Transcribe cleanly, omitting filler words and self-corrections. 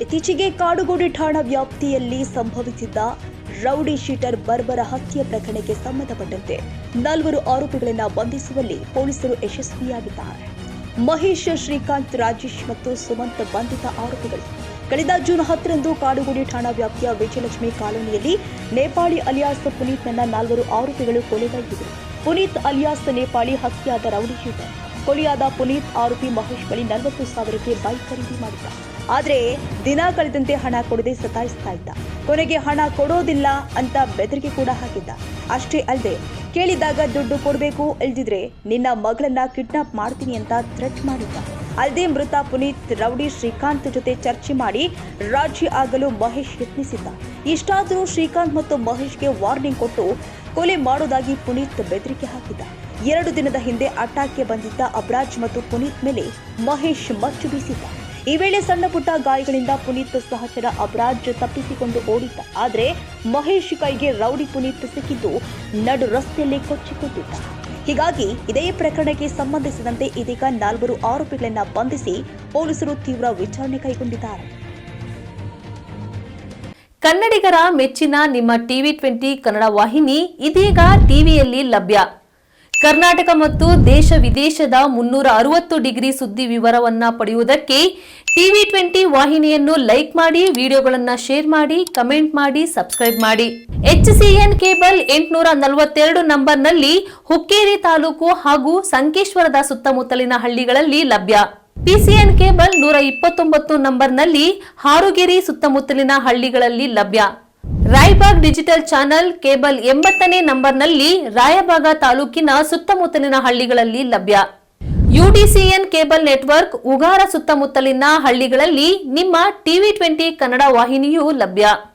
ಇತ್ತೀಚೆಗೆ ಕಾಡುಗೋಡಿ ಠಾಣಾ ವ್ಯಾಪ್ತಿಯಲ್ಲಿ ಸಂಭವಿಸಿದ್ದ ರೌಡಿ ಶೀಟರ್ ಬರ್ಬರ ಹತ್ಯೆ ಪ್ರಕರಣಕ್ಕೆ ಸಂಬಂಧಪಟ್ಟಂತೆ 4 ಆರೋಪಿಗಳನ್ನು ಬಂಧಿಸುವಲ್ಲಿ ಪೊಲೀಸರು ಯಶಸ್ವಿಯಾಗಿದ್ದಾರೆ. ಮಹೇಶ್, ಶ್ರೀಕಾಂತ್, ರಾಜೇಶ್ ಮತ್ತು ಸುಮಂತ್ ಬಂಧಿತ ಆರೋಪಿಗಳು. ಕಳೆದ ಜೂನ್ 10ರಂದು ಕಾಡುಗೋಡಿ ಠಾಣಾ ವ್ಯಾಪ್ತಿಯ ವಿಜಯಲಕ್ಷ್ಮಿ ಕಾಲೋನಿಯಲ್ಲಿ ನೇಪಾಳಿ ಅಲಿಯಾಸ್ ಪುನೀತ್ನನ್ನ 4 ಆರೋಪಿಗಳು ಕೊಲೆಗೈದಿದ್ದರು. ಪುನೀತ್ ಅಲಿಯಾಸ್ ನೇಪಾಳಿ ಹತ್ಯೆಯಾದ ರೌಡಿ ಶೀಟರ್. ಕೊಲೆಯಾದ ಪುನೀತ್ ಆರೋಪಿ ಮಹೇಶ್ ಬಳಿ 40,000ಕ್ಕೆ ಬೈಕ್ ಖರೀದಿ ಮಾಡಿದ್ದ. ಆದರೆ ದಿನ ಕಳೆದಂತೆ ಹಣ ಕೊಡದೆ ಸತಾಯಿಸ್ತಾ ಇದ್ದ. ಕೊನೆಗೆ ಹಣ ಕೊಡೋದಿಲ್ಲ ಅಂತ ಬೆದರಿಕೆ ಕೂಡ ಹಾಕಿದ್ದ. ಅಷ್ಟೇ ಅಲ್ಲದೆ ಕೇಳಿದಾಗ ದುಡ್ಡು ಕೊಡಬೇಕು, ಇಲ್ದಿದ್ರೆ ನಿನ್ನ ಮಗಳನ್ನ ಕಿಡ್ನಾಪ್ ಮಾಡ್ತೀನಿ ಅಂತ ಥ್ರೆಟ್ ಮಾಡಿದ್ದ. ಅಲ್ಲದೆ ಮೃತ ಪುನೀತ್ ರೌಡಿ ಶ್ರೀಕಾಂತ್ ಜೊತೆ ಚರ್ಚೆ ಮಾಡಿ ರಾಜಿ ಆಗಲು ಮಹೇಶ್ ಯತ್ನಿಸಿದ್ದ. ಇಷ್ಟಾದರೂ ಶ್ರೀಕಾಂತ್ ಮತ್ತು ಮಹೇಶ್ಗೆ ವಾರ್ನಿಂಗ್ ಕೊಟ್ಟು ಕೊಲೆ ಮಾಡೋದಾಗಿ ಪುನೀತ್ ಬೆದರಿಕೆ ಹಾಕಿದ್ದ. 2 ದಿನದ ಹಿಂದೆ ಅಟ್ಟಾಕ್ಗೆ ಬಂದಿದ್ದ ಅಬ್ರಾಜ್ ಮತ್ತು ಪುನೀತ್ ಮೇಲೆ ಮಹೇಶ್ ಮಚ್ಚು ಬೀಸಿದ್ದ. ಈ ವೇಳೆ ಸಣ್ಣ ಪುಟ್ಟ ಗಾಯಗಳಿಂದ ಪುನೀತ್ ಸಹಚರ ಅಬ್ರಾಜ್ ತಪ್ಪಿಸಿಕೊಂಡು ಓಡಿದ್ದ. ಆದರೆ ಮಹೇಶ್ ಕೈಗೆ ರೌಡಿ ಪುನೀತ್ ಸಿಕ್ಕಿದ್ದು ನಡು ರಸ್ತೆಯಲ್ಲಿ ಕೊಚ್ಚಿಕೊಂಡಿದ್ದ. ಹೀಗಾಗಿ ಇದೇ ಪ್ರಕರಣಕ್ಕೆ ಸಂಬಂಧಿಸಿದಂತೆ ಇದೀಗ 4 ಆರೋಪಿಗಳನ್ನು ಬಂಧಿಸಿ ಪೊಲೀಸರು ತೀವ್ರ ವಿಚಾರಣೆ ಕೈಗೊಂಡಿದ್ದಾರೆ. ಕನ್ನಡಿಗರ ಮೆಚ್ಚಿನ ನಿಮ್ಮ TV20 ಕನ್ನಡ ವಾಹಿನಿ ಇದೀಗ ಟಿವಿಯಲ್ಲಿ ಲಭ್ಯ. ಕರ್ನಾಟಕ ಮತ್ತು ದೇಶ ವಿದೇಶದ 360 ಡಿಗ್ರಿ ಸುದ್ದಿ ವಿವರವನ್ನ ಪಡೆಯುವುದಕ್ಕೆ TV20 ವಾಹಿನಿಯನ್ನು ಲೈಕ್ ಮಾಡಿ, ವಿಡಿಯೋಗಳನ್ನು ಶೇರ್ ಮಾಡಿ, ಕಮೆಂಟ್ ಮಾಡಿ, ಸಬ್ಸ್ಕ್ರೈಬ್ ಮಾಡಿ. HCN ಕೇಬಲ್ 842 ನಂಬರ್ನಲ್ಲಿ ಹುಕ್ಕೇರಿ ತಾಲೂಕು ಹಾಗೂ ಸಂಕೇಶ್ವರದ ಸುತ್ತಮುತ್ತಲಿನ ಹಳ್ಳಿಗಳಲ್ಲಿ ಲಭ್ಯ. PCN ಕೇಬಲ್ 129 ನಂಬರ್ನಲ್ಲಿ ಹಾರುಗೆರೆ ಸುತ್ತಮುತ್ತಲಿನ ಹಳ್ಳಿಗಳಲ್ಲಿ ಲಭ್ಯ. ರಾಯಬಾಗ್ ಡಿಜಿಟಲ್ ಚಾನೆಲ್ ಕೇಬಲ್ 80ನೇ ನಂಬರ್ನಲ್ಲಿ ರಾಯಬಾಗ ತಾಲೂಕಿನ ಸುತ್ತಮುತ್ತಲಿನ ಹಳ್ಳಿಗಳಲ್ಲಿ ಲಭ್ಯ. UDCN ಕೇಬಲ್ ನೆಟ್ವರ್ಕ್ ಉಗಾರ ಸುತ್ತಮುತ್ತಲಿನ ಹಳ್ಳಿಗಳಲ್ಲಿ ನಿಮ್ಮ TV20 ಕನ್ನಡ ವಾಹಿನಿಯೂ ಲಭ್ಯ.